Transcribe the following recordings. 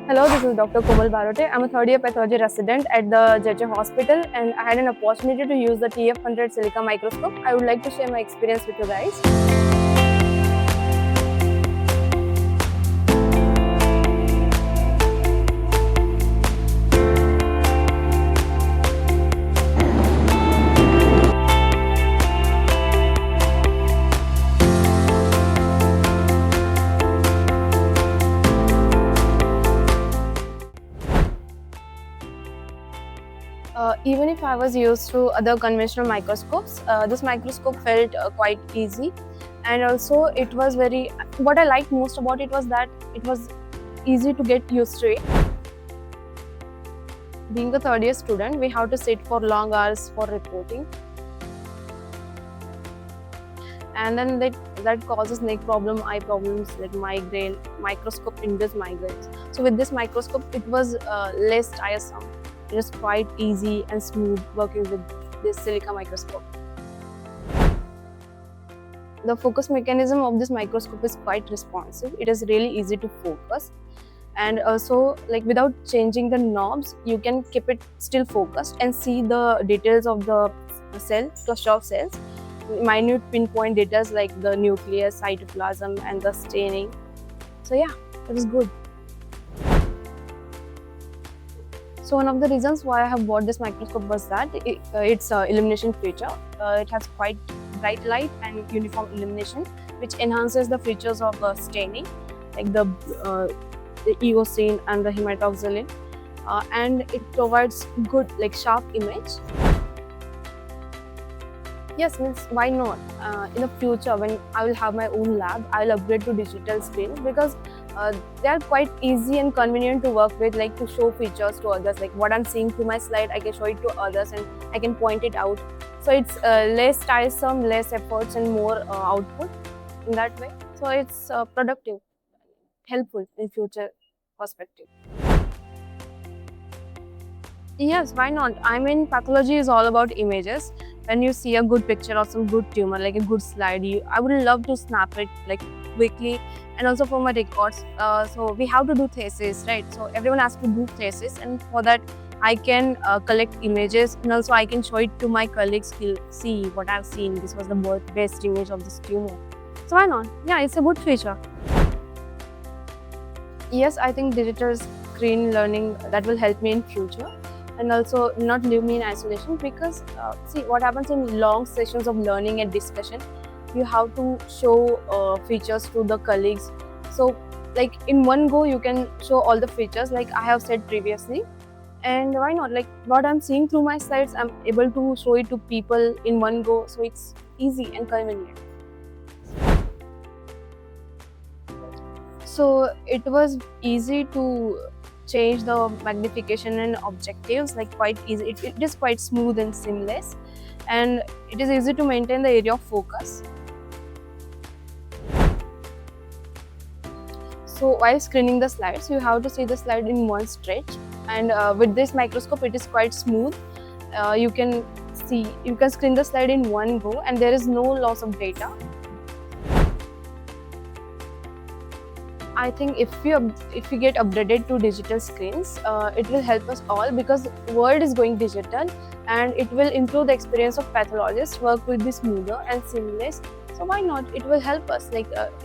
Hello, this is Dr. Komal. I'm a third year pathology resident at the JJ Hospital, and I had an opportunity to use the TF100 Cilika microscope. I would like to share my experience with you guys. Even if I was used to other conventional microscopes, this microscope felt quite easy, and also it was very. What I liked most about it was that it was easy to get used to it. Being a third year student, we have to sit for long hours for reporting, and then that causes neck problem, eye problems like migraine, microscope induced migraines. So with this microscope, it was less tiresome. It is quite easy and smooth working with this Cilika microscope. The focus mechanism of this microscope is quite responsive. It is really easy to focus, and also without changing the knobs, you can keep it still focused and see the details of the cell, cluster of cells, minute pinpoint details like the nucleus, cytoplasm, and the staining. So yeah, it was good. So one of the reasons why I have bought this microscope was that its illumination feature. It has quite bright light and uniform illumination, which enhances the features of staining, like the eosine and the hematoxylin, and it provides good sharp image. Yes, means why not? In the future, when I will have my own lab, I will upgrade to digital screen because they are quite easy and convenient to work with, to show features to others. Like what I'm seeing through my slide, I can show it to others and I can point it out. So it's less tiresome, less efforts, and more output in that way. So it's productive, helpful in future perspective. Yes, why not? I mean, pathology is all about images. When you see a good picture of some good tumor, like a good slide, I would love to snap it quickly, and also for my records. So we have to do thesis, right? So everyone has to do thesis, and for that I can collect images, and also I can show it to my colleagues. See what I've seen. This was the best image of this tumor. So why not? Yeah, it's a good feature. Yes, I think digital screen learning that will help me in future, and also not leave me in isolation, because see what happens in long sessions of learning and discussion, you have to show features to the colleagues. So in one go you can show all the features like I have said previously, and why not, what I'm seeing through my slides, I'm able to show it to people in one go, so it's easy and convenient. So it was easy to change the magnification and objectives, quite easy. It is quite smooth and seamless, and it is easy to maintain the area of focus. So while screening the slides, you have to see the slide in one stretch, and with this microscope it is quite smooth. You can screen the slide in one go, and there is no loss of data. I think if you get upgraded to digital screens, it will help us all, because world is going digital, and it will improve the experience of pathologists. Work will be smoother and seamless. So why not? It will help us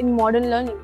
in modern learning.